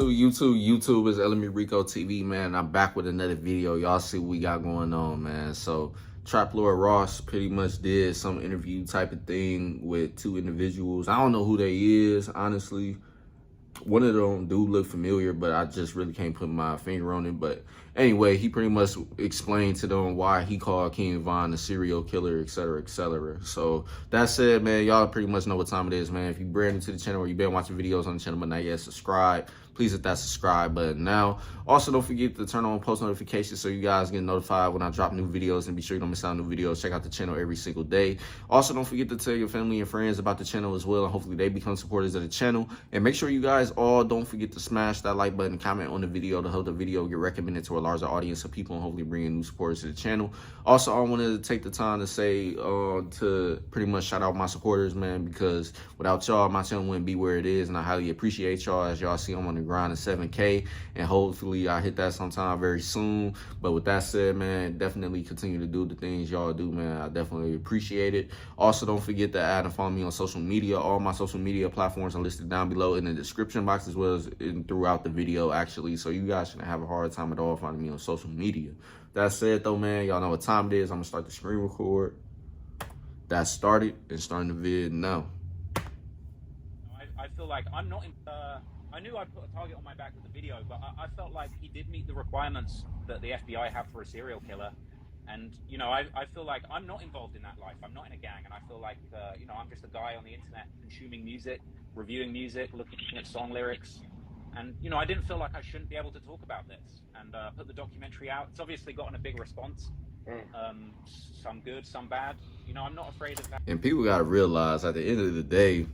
YouTube is LMERicoTv, man. I'm back with another video. Y'all see what we got going on, man. So Trap Lord Ross pretty much did some interview type of thing with two individuals. I don't know who they is, honestly. One of them do look familiar, but I just really can't put my finger on it. But anyway, he pretty much explained to them why he called King Von a serial killer, etc., etc. So that said, man, y'all pretty much know what time it is, man. If you brand new to the channel or you've been watching videos on the channel but not yet subscribe, please hit that subscribe button now. Also, don't forget to turn on post notifications so you guys get notified when I drop new videos, and be sure you don't miss out on new videos. Check out the channel every single day. Also, don't forget to tell your family and friends about the channel as well, and hopefully they become supporters of the channel. And make sure you guys all don't forget to smash that like button, comment on the video to help the video get recommended to a larger audience of people and hopefully bring in new supporters to the channel. Also, I wanted to take the time to say to pretty much shout out my supporters, man, because without y'all, my channel wouldn't be where it is, and I highly appreciate y'all. As y'all see, I'm on the grind of 7K, and hopefully I hit that sometime very soon. But with that said, man, definitely continue to do the things y'all do, man. I definitely appreciate it. Also, don't forget to add and follow me on social media. All my social media platforms are listed down below in the description box, as well as throughout the video, actually, so you guys shouldn't have a hard time at all finding me on social media. That said, though, man, y'all know what time it is. I'm gonna start the screen record. That started, and starting the vid now. I feel like I'm not in, I knew I'd put a target on my back with the video, but I felt like he did meet the requirements that the FBI have for a serial killer. And, you know, I feel like I'm not involved in that life. I'm not in a gang. And I feel like, you know, I'm just a guy on the internet consuming music, reviewing music, looking at song lyrics. And, you know, I didn't feel like I shouldn't be able to talk about this, and put the documentary out. It's obviously gotten a big response. Some good, some bad. You know, I'm not afraid of that. And people got to realize at the end of the day,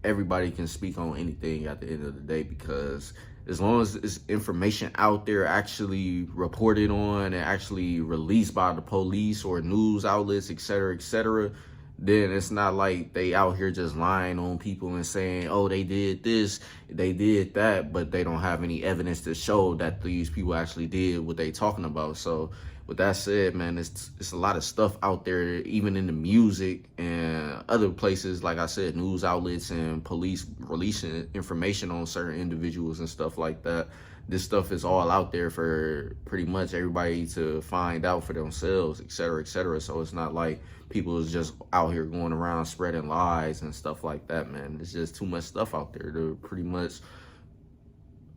everybody can speak on anything at the end of the day, because as long as it's information out there actually reported on and actually released by the police or news outlets, etc., then it's not like they out here just lying on people and saying, oh, they did this, they did that, but they don't have any evidence to show that these people actually did what they talking about. So with that said, man, it's a lot of stuff out there, even in the music and other places, like I said, news outlets and police releasing information on certain individuals and stuff like that. This stuff is all out there for pretty much everybody to find out for themselves, etc., So it's not like people is just out here going around spreading lies and stuff like that, man. There's just too much stuff out there to pretty much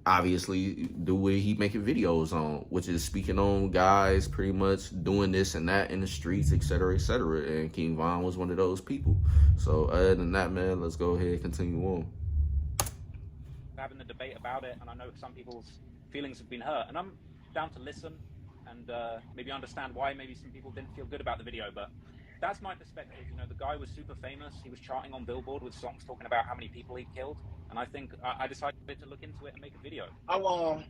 obviously do what he making videos on, which is speaking on guys pretty much doing this and that in the streets, etc., and King Von was one of those people. So other than that, man, let's go ahead and continue on. Having the debate about it, and I know some people's feelings have been hurt, and I'm down to listen and maybe understand why maybe some people didn't feel good about the video, but that's my perspective. You know, the guy was super famous. He was charting on Billboard with songs talking about how many people he killed, and I think I decided to look into it and make a video. I'll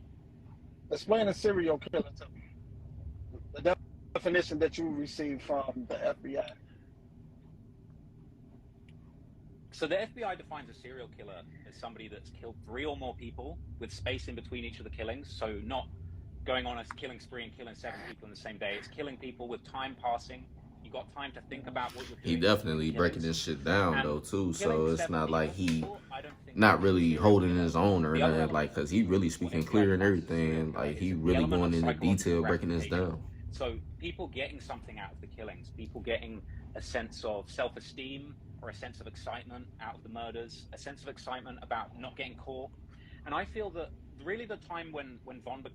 explain a serial killer to me. The definition that you received from the FBI. So the FBI defines a serial killer as somebody that's killed 3 or more people with space in between each of the killings. So not going on a killing spree and killing 7 people in the same day. It's killing people with time passing. You got time to think about what you're doing. He definitely breaking this shit down though too, so it's not like he not really holding his own or nothing, like, because he really speaking clear and everything, like he really going into detail breaking this down. So people getting something out of the killings, people getting a sense of self-esteem or a sense of excitement out of the murders, a sense of excitement about not getting caught. And I feel that really the time when Von could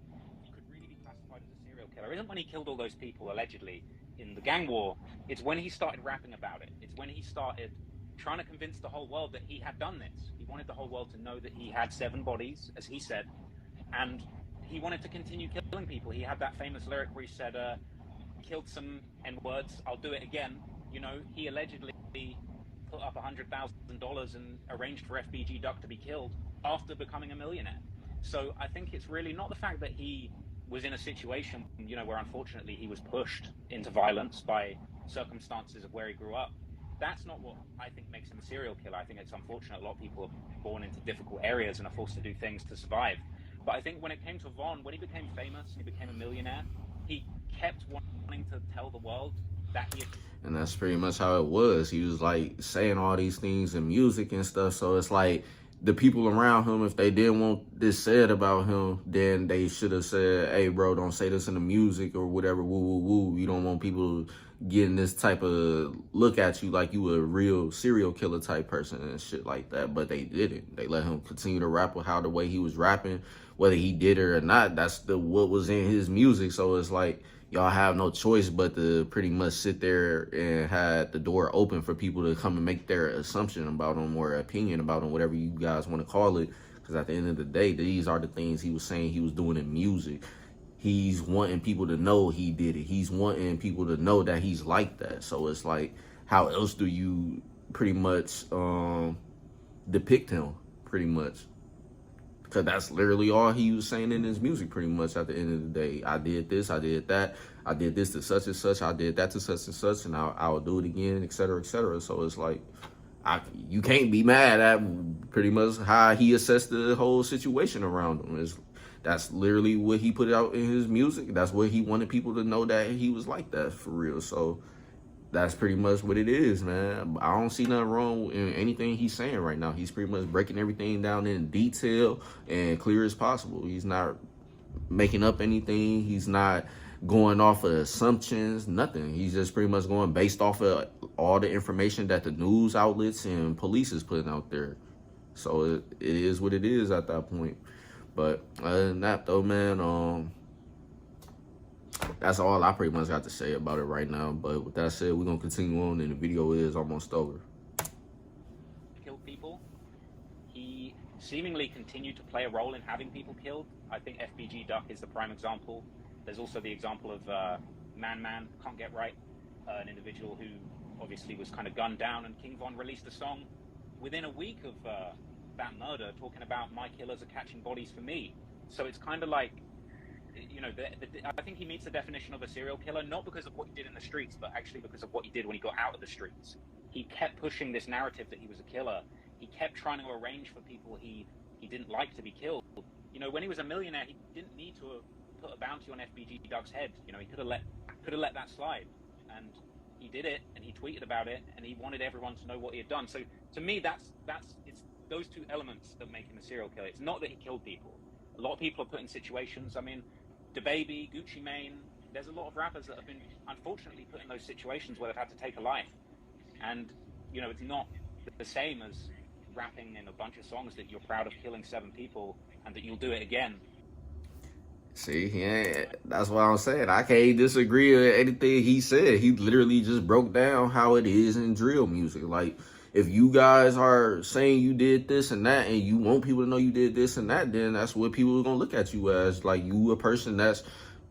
really be classified as a serial killer isn't when he killed all those people allegedly in the gang war. It's when he started rapping about it. It's when he started trying to convince the whole world that he had done this. He wanted the whole world to know that he had 7 bodies, as he said, and he wanted to continue killing people. He had that famous lyric where he said, killed some N-words, I'll do it again. You know, he allegedly put up $100,000 and arranged for FBG Duck to be killed after becoming a millionaire. So I think it's really not the fact that he was in a situation, you know, where unfortunately he was pushed into violence by circumstances of where he grew up. That's not what I think makes him a serial killer. I think it's unfortunate a lot of people are born into difficult areas and are forced to do things to survive. But I think when it came to Von, when he became famous and he became a millionaire, he kept wanting to tell the world that he had... And that's pretty much how it was. He was like saying all these things in music and stuff, so it's like the people around him, if they didn't want this said about him, then they should have said, hey, bro, don't say this in the music or whatever, woo, woo, woo. You don't want people getting this type of look at you like you a real serial killer type person and shit like that. But they didn't. They let him continue to rap with how the way he was rapping, whether he did it or not. That's what was in his music. So it's like, y'all have no choice but to pretty much sit there and have the door open for people to come and make their assumption about him or opinion about him, whatever you guys want to call it. Because at the end of the day, these are the things he was saying he was doing in music. He's wanting people to know he did it. He's wanting people to know that he's like that. So it's like, how else do you pretty much depict him, pretty much? Because that's literally all he was saying in his music, pretty much, at the end of the day. I did this, I did that, I did this to such and such, I did that to such and such, and I'll do it again, et cetera, et cetera. So it's like, you can't be mad at pretty much how he assessed the whole situation around him. That's literally what he put out in his music. That's what he wanted people to know, that he was like that for real. So that's pretty much what it is, man. I don't see nothing wrong in anything he's saying right now. He's pretty much breaking everything down in detail and clear as possible. He's not making up anything. He's not going off of assumptions, nothing. He's just pretty much going based off of all the information that the news outlets and police is putting out there. So it is what it is at that point. But other than that, though, man, that's all I pretty much got to say about it right now. But with that said, we're going to continue on, and the video is almost over. Killed people. He seemingly continued to play a role in having people killed. I think FBG Duck is the prime example. There's also the example of Man Can't Get Right, an individual who obviously was kind of gunned down, and King Von released a song within a week of that murder talking about my killers are catching bodies for me. So it's kind of like, you know, I think he meets the definition of a serial killer, not because of what he did in the streets, but actually because of what he did when he got out of the streets. He kept pushing this narrative that he was a killer. He kept trying to arrange for people he didn't like to be killed. You know, when he was a millionaire, he didn't need to have put a bounty on FBG Duck's head. You know, he could have let that slide, and he did it, and he tweeted about it, and he wanted everyone to know what he had done. So to me, it's those two elements that make him a serial killer. It's not that he killed people. A lot of people are put in situations. I mean, DaBaby, Gucci Mane, there's a lot of rappers that have been unfortunately put in those situations where they've had to take a life. And, you know, it's not the same as rapping in a bunch of songs that you're proud of killing 7 people and that you'll do it again. See, yeah, that's what I'm saying. I can't disagree with anything he said. He literally just broke down how it is in drill music. Like, if you guys are saying you did this and that, and you want people to know you did this and that, then that's what people are going to look at you as. Like, you a person that's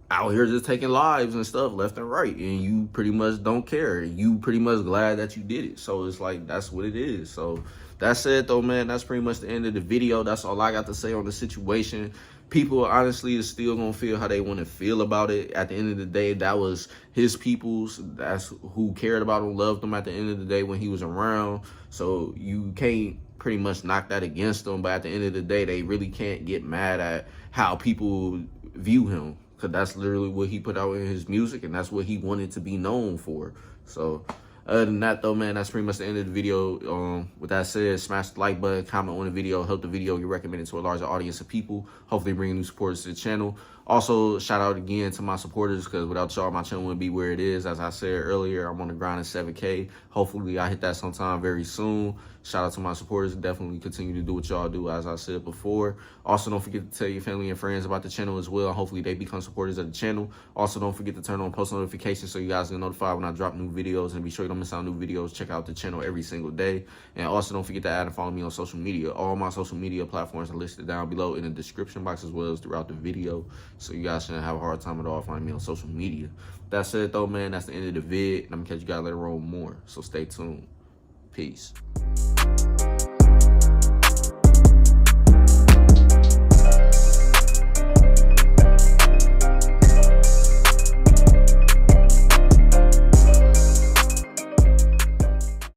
out here just taking lives and stuff left and right, and you pretty much don't care. You pretty much glad that you did it. So it's like, that's what it is. So that said, though, man, that's pretty much the end of the video. That's all I got to say on the situation. People honestly is still gonna feel how they want to feel about it. At the end of the day, that was his peoples. That's who cared about him, loved him at the end of the day when he was around. So you can't pretty much knock that against them. But at the end of the day, they really can't get mad at how people view him, because that's literally what he put out in his music, and that's what he wanted to be known for. So other than that, though, man, that's pretty much the end of the video. With that said, smash the like button, comment on the video, help the video get recommended to a larger audience of people, hopefully bringing new supporters to the channel. Also, shout out again to my supporters, because without y'all, my channel wouldn't be where it is. As I said earlier, I'm on the grind of 7K. Hopefully, I hit that sometime very soon. Shout out to my supporters. Definitely continue to do what y'all do, as I said before. Also, don't forget to tell your family and friends about the channel as well. Hopefully, they become supporters of the channel. Also, don't forget to turn on post notifications so you guys get notified when I drop new videos. And be sure you don't miss out on new videos. Check out the channel every single day. And also, don't forget to add and follow me on social media. All my social media platforms are listed down below in the description box, as well as throughout the video. So you guys shouldn't have a hard time at all finding me on social media. That said, though, man, that's the end of the vid. And I'm going to catch you guys later on more. So stay tuned. Peace.